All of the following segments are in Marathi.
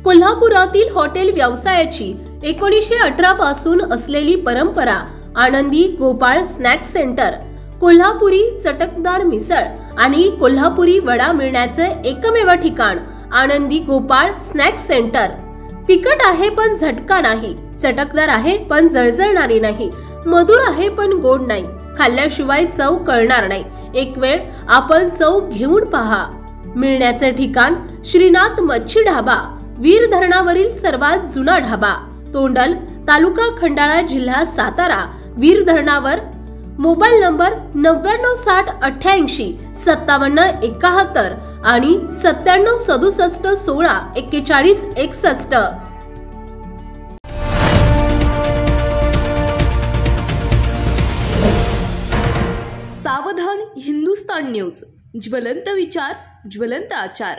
कोल्हापुरातील हॉटेल व्यवसायाची 1918 पासून असलेली परंपरा आनंदी गोपाळ स्नॅक्स सेंटर, कोल्हापुरी चटकदार मिसळ आणि कोल्हापुरी वडा मिळण्याचे एकमेव ठिकाण आनंदी गोपाळ स्नॅक्स सेंटर। तिखट आहे पण झटका नाही, चटकदार आहे पण जळजळणारी नाही, मधुर आहे पण गोड नाही, खाल्ल्याशिवाय चव कळणार नाही। एक वेळ आपण चव घेऊन पहा। मिळण्याचे ठिकाण श्रीनाथ मच्छी ढाबा, वीर धरणावरील सर्वात जुना ढाबा, तोंडल, तालुका खंडाळा, जिल्हा सातारा। वीर धरणावर। मोबाईल नंबर 9968855771 आणि 9767164161। सावधान हिंदुस्तान न्यूज, ज्वलंत विचार, ज्वलंत आचार।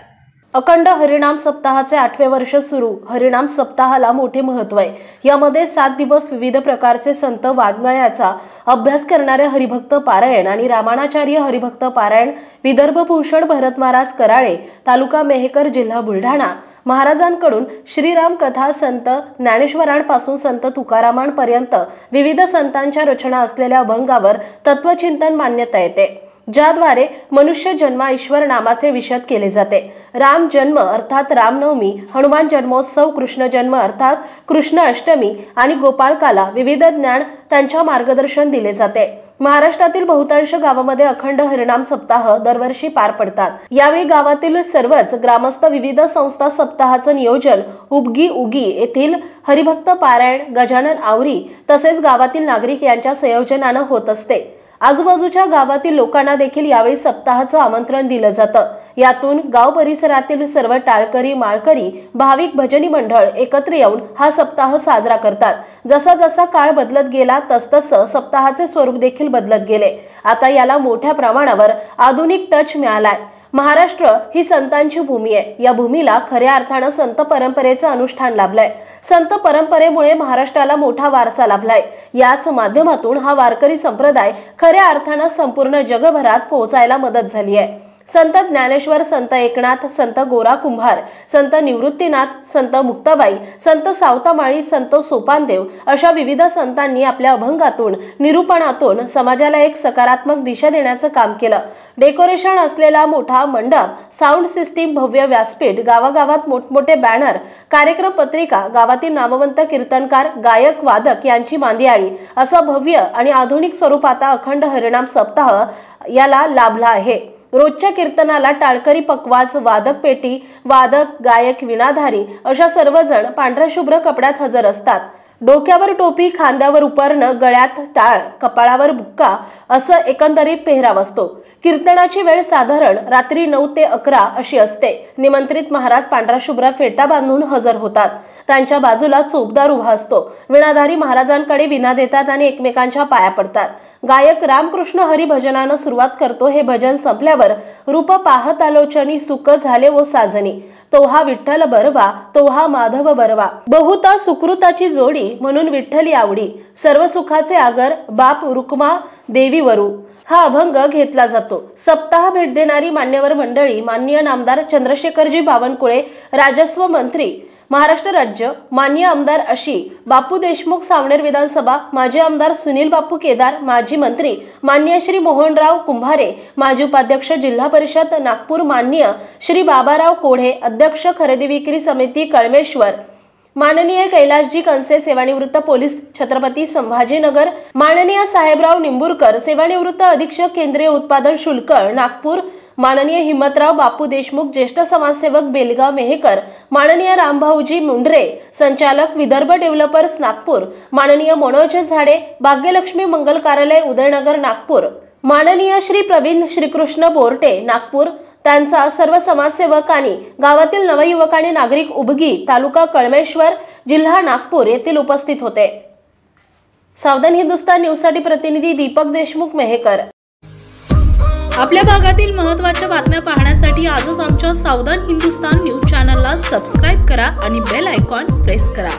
अखंड हरिनाम सप्ताहाचे 8वे वर्ष सुरू। हरिनाम सप्ताहाला मोठे महत्त्व आहे। यामध्ये 7 दिवस विविध प्रकारचे संत वाङ्मयाचा अभ्यास करणारे हरिभक्त पारायण आणि रामाणाचार्य हरिभक्त पारायण, विदर्भ भूषण भरत महाराज कराळे, तालुका मेहकर, जिल्हा बुलढाणा महाराजांकडून श्रीराम कथा, संत ज्ञानेश्वरांपासून संत तुकारामांपर्यंत विविध संतांच्या रचना असलेल्या अभंगावर तत्वचिंतन मान्यता येते, ज्याद्वारे मनुष्य जन्मा ईश्वर नामाचे विशद केले जाते। राम जन्म अर्थात रामनवमी, हनुमान जन्मोत्सव, कृष्ण जन्म अर्थात कृष्ण अष्टमी आणि गोपाळकाला विविध ज्ञान त्यांच्या मार्गदर्शन दिले जाते। महाराष्ट्रातील बहुतांश गावामध्ये अखंड हरिनाम सप्ताह दरवर्षी पार पडतात। यावेळी गावातील सर्वच ग्रामस्थ विविध संस्था सप्ताहाचं नियोजन उबगी उगी येथील हरिभक्त पारायण, गजानन आवरी तसेच गावातील नागरिक यांच्या संयोजनाने होत असते। आजूबाजूच्या गावातील लोकांना देखील यावेळी सप्ताहाचं आमंत्रण दिलं जातं। यातून गाव परिसरातील सर्व टाळकरी, माळकरी, भाविक, भजनी मंडळ एकत्र येऊन हा सप्ताह साजरा करतात। जसा जसा काळ बदलत गेला तसतसं सप्ताहाचे स्वरूप देखील बदलत गेले। आता याला मोठ्या प्रमाणावर आधुनिक टच मिळालाय। महाराष्ट्र ही संतांची भूमी आहे। या भूमीला खऱ्या अर्थानं संत परंपरेचं अनुष्ठान लाभलंय। संत परंपरेमुळे महाराष्ट्राला मोठा वारसा लाभलाय। याच माध्यमातून हा वारकरी संप्रदाय खऱ्या अर्थानं संपूर्ण जगभरात पोहोचायला मदत झाली आहे। संत ज्ञानेश्वर, संत एकनाथ, संत गोरा कुंभार, संत निवृत्तीनाथ, संत मुक्ताबाई, संत सावतामाळी, संत सोपानदेव अशा विविध संतांनी आपल्या अभंगातून, निरूपणातून समाजाला एक सकारात्मक दिशा देण्याचं काम केलं। डेकोरेशन असलेला मोठा मंडप, साऊंड सिस्टीम, भव्य व्यासपीठ, गावागावात मोठमोठे बॅनर, कार्यक्रम पत्रिका, गावातील नामवंत कीर्तनकार, गायक, वादक यांची मांदियाळी असं भव्य आणि आधुनिक स्वरूपाचा अखंड हरिनाम सप्ताह याला लाभला आहे। रोजच्या कीर्तनाला टाळकरी, पकवाज, वादक पेटी, वादक, गायक, विणाधारी अशा सर्वजण पांढऱ्या शुभ्र कपड्यात हजर असतात। डोक्यावर टोपी, खांद्यावर उपरणं, गळ्यात टाळ, कपाळावर बुक्का असं एकंदरीत पेहराव असतो। कीर्तनाची वेळ साधारण रात्री 9 ते 11 अशी असते। निमंत्रित महाराज पांढरा शुभ्र फेटा बांधून हजर होतात। त्यांच्या बाजूला चोपदार उभा असतो। विणाधारी महाराजांकडे विणा देतात आणि एकमेकांच्या पाया पडतात। गायक रामकृष्ण हरी भजनानं सुरुवात करतो। हे भजन संपल्यावर रूप पाहत आलोचनी, सुख झाले व साजनी, तोहा विठ्ठल बरवा, तोहा माधव बरवा, बहुता सुकृताची जोडी, म्हणून विठ्ठली आवडी, सर्व सुखाचे आगर, बाप रुक्मा देवी वरू हा अभंग घेतला जातो। सप्ताह भेट देणारी मान्यवर मंडळी, माननीय नामदार चंद्रशेखरजी बावनकुळे, राजस्व मंत्री महाराष्ट्र राज्य, मान्य आमदार अशी बापू देशमुख, सावनेर विधानसभा, माजी आमदार सुनील बापू केदार, माजी मंत्री मान्य श्री मोहनराव कुंभारे, माजी उपाध्यक्ष जिल्हा परिषद नागपूर मान्य श्री बाबाराव कोढे, अध्यक्ष खरेदी विक्री समिती कळमेश्वर माननीय कैलासजी कंसे, सेवानिवृत्त पोलीस छत्रपती संभाजीनगर, माननीय साहेबराव निंबुरकर, सेवानिवृत्त अधीक्षक केंद्रीय उत्पादन शुल्क नागपूर, माननीय हिम्मतराव बापू देशमुख, ज्येष्ठ समाजसेवक बेलगाव मेहकर, माननीय रामभाऊजी मुंडरे, संचालक विदर्भ डेव्हलपर्स नागपूर, माननीय मनोज झाडे, भाग्यलक्ष्मी मंगल कार्यालय उदयनगर नागपूर, माननीय श्री प्रवीण श्रीकृष्ण बोरटे नागपूर, त्यांचा सर्व समाजसेवक आणि गावातील नवयुवक आणि नागरिक उबगी, तालुका कळमेश्वर, जिल्हा नागपूर येथील उपस्थित होते। सावधान हिंदुस्तान न्यूजसाठी प्रतिनिधी दीपक देशमुख, मेहकर। आपल्या भागातील महत्त्वाच्या बातम्या पाहण्यासाठी आजच आमच्या सावधान हिंदुस्तान न्यूज चॅनलला सबस्क्राइब करा आणि बेल आयकॉन प्रेस करा।